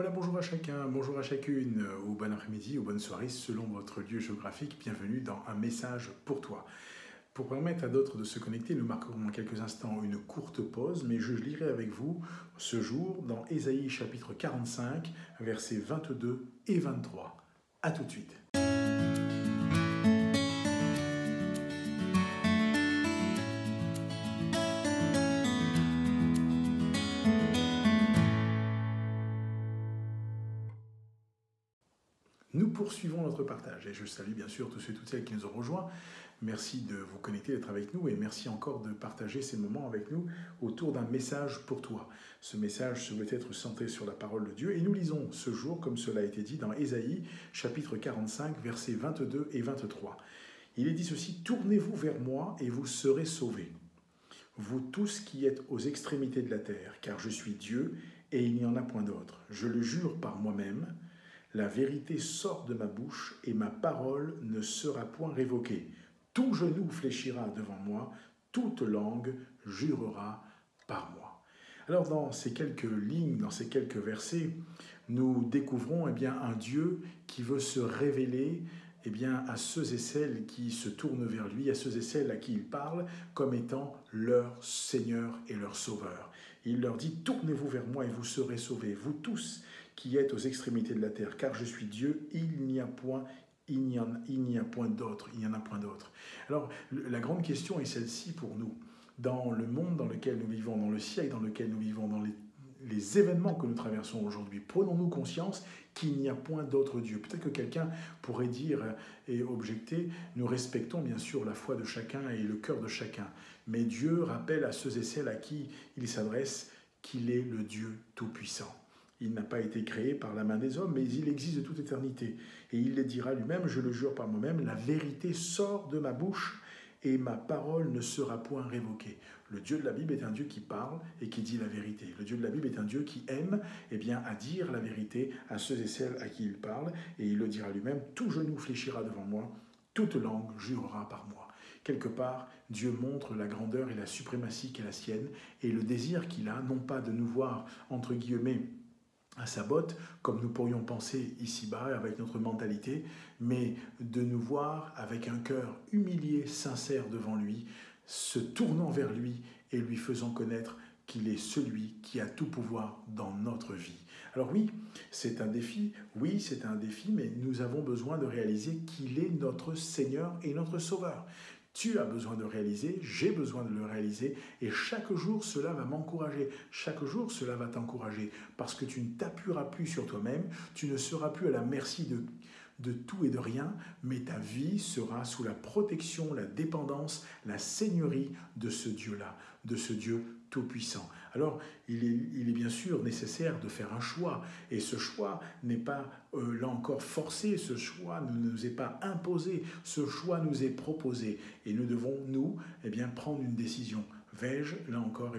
Voilà, bonjour à chacun, bonjour à chacune, ou bon après-midi, ou bonne soirée, selon votre lieu géographique. Bienvenue dans Un message pour toi. Pour permettre à d'autres de se connecter, nous marquerons dans quelques instants une courte pause, mais je lirai avec vous ce jour dans Ésaïe chapitre 45, versets 22 et 23. A tout de suite. Nous poursuivons notre partage et je salue bien sûr tous ceux et toutes celles qui nous ont rejoints. Merci de vous connecter, d'être avec nous et merci encore de partager ces moments avec nous autour d'un message pour toi. Ce message se veut être centré sur la parole de Dieu et nous lisons ce jour, comme cela a été dit dans Ésaïe chapitre 45, versets 22 et 23. Il est dit ceci: « Tournez-vous vers moi et vous serez sauvés, vous tous qui êtes aux extrémités de la terre, car je suis Dieu et il n'y en a point d'autre. Je le jure par moi-même. La vérité sort de ma bouche et ma parole ne sera point révoquée. Tout genou fléchira devant moi, toute langue jurera par moi. » Alors dans ces quelques lignes, dans ces quelques versets, nous découvrons un Dieu qui veut se révéler à ceux et celles qui se tournent vers lui, à ceux et celles à qui il parle, comme étant leur Seigneur et leur Sauveur. Il leur dit: « Tournez-vous vers moi et vous serez sauvés, vous tous qui êtes aux extrémités de la terre, car je suis Dieu, il n'y a point d'autre, il n'y en a point d'autre. » Alors, la grande question est celle-ci pour nous. Dans le monde dans lequel nous vivons, dans le siècle dans lequel nous vivons, dans les événements que nous traversons aujourd'hui, prenons-nous conscience qu'il n'y a point d'autre Dieu. Peut-être que quelqu'un pourrait dire et objecter: nous respectons bien sûr la foi de chacun et le cœur de chacun, mais Dieu rappelle à ceux et celles à qui il s'adresse qu'il est le Dieu Tout-Puissant. Il n'a pas été créé par la main des hommes, mais il existe de toute éternité. Et il le dira lui-même: « Je le jure par moi-même, la vérité sort de ma bouche et ma parole ne sera point révoquée. » Le Dieu de la Bible est un Dieu qui parle et qui dit la vérité. Le Dieu de la Bible est un Dieu qui aime à dire la vérité à ceux et celles à qui il parle. Et il le dira lui-même: « Tout genou fléchira devant moi, toute langue jurera par moi. » Quelque part, Dieu montre la grandeur et la suprématie qu'est la sienne et le désir qu'il a, non pas de nous voir, entre guillemets, à sa botte, comme nous pourrions penser ici-bas avec notre mentalité, mais de nous voir avec un cœur humilié, sincère devant lui, se tournant vers lui et lui faisant connaître qu'il est celui qui a tout pouvoir dans notre vie. Alors oui, c'est un défi, mais nous avons besoin de réaliser qu'il est notre Seigneur et notre Sauveur. Tu as besoin de réaliser, j'ai besoin de le réaliser, et chaque jour cela va m'encourager, chaque jour cela va t'encourager, parce que tu ne t'appuieras plus sur toi-même, tu ne seras plus à la merci de tout et de rien, mais ta vie sera sous la protection, la dépendance, la seigneurie de ce Dieu-là, de ce Dieu Tout-Puissant. Alors, il est bien sûr nécessaire de faire un choix, et ce choix n'est pas, là encore, forcé, ce choix ne nous est pas imposé, ce choix nous est proposé, et nous devons, prendre une décision. Vais-je, là encore,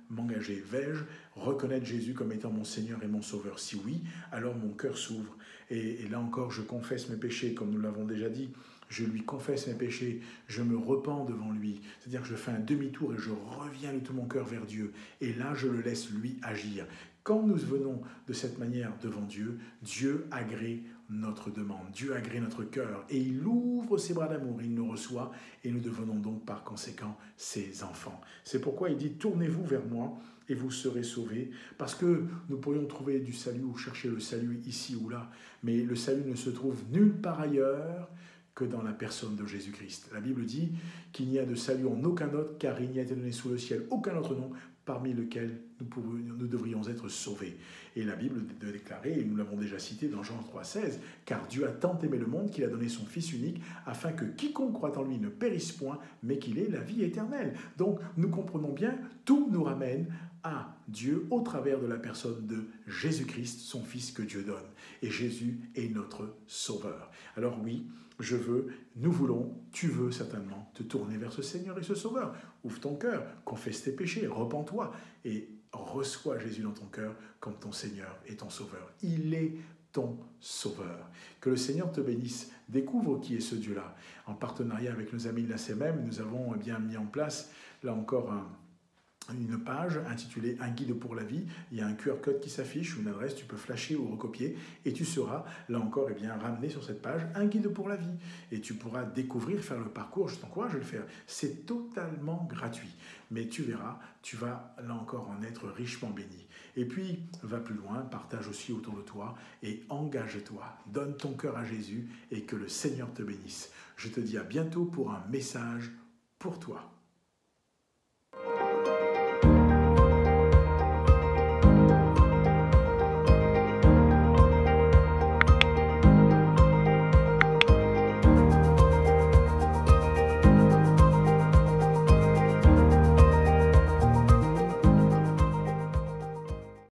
m'engager? Vais-je reconnaître Jésus comme étant mon Seigneur et mon Sauveur? Si oui, alors mon cœur s'ouvre. Et là encore, je confesse mes péchés, comme nous l'avons déjà dit. Je lui confesse mes péchés, je me repens devant lui. C'est-à-dire que je fais un demi-tour et je reviens de tout mon cœur vers Dieu. Et là, je le laisse lui agir. Quand nous venons de cette manière devant Dieu, Dieu agrée notre demande, Dieu agrée notre cœur et il ouvre ses bras d'amour, il nous reçoit et nous devenons donc par conséquent ses enfants. C'est pourquoi il dit: « Tournez-vous vers moi et vous serez sauvés », parce que nous pourrions trouver du salut ou chercher le salut ici ou là, mais le salut ne se trouve nulle part ailleurs que dans la personne de Jésus-Christ. La Bible dit qu'il n'y a de salut en aucun autre, car il n'y a été donné sous le ciel aucun autre nom parmi lequel nous devrions être sauvés. Et la Bible de déclarer, et nous l'avons déjà cité dans Jean 3,16, « Car Dieu a tant aimé le monde qu'il a donné son Fils unique, afin que quiconque croit en lui ne périsse point, mais qu'il ait la vie éternelle. » Donc nous comprenons bien, tout nous ramène à Dieu au travers de la personne de Jésus-Christ, son Fils que Dieu donne. Et Jésus est notre Sauveur. Alors oui, nous voulons, tu veux certainement te tourner vers ce Seigneur et ce Sauveur. Ouvre ton cœur, confesse tes péchés, repens-toi et reçois Jésus dans ton cœur comme ton Seigneur et ton Sauveur. Il est ton Sauveur. Que le Seigneur te bénisse. Découvre qui est ce Dieu-là. En partenariat avec nos amis de la CMM, nous avons mis en place, là encore, une page intitulée Un guide pour la vie. Il y a un QR code qui s'affiche, une adresse, tu peux flasher ou recopier et tu seras, là encore, ramené sur cette page Un guide pour la vie. Et tu pourras découvrir, faire le parcours, je t'encourage à le faire. C'est totalement gratuit. Mais tu verras, tu vas là encore en être richement béni. Et puis, va plus loin, partage aussi autour de toi et engage-toi. Donne ton cœur à Jésus et que le Seigneur te bénisse. Je te dis à bientôt pour un message pour toi.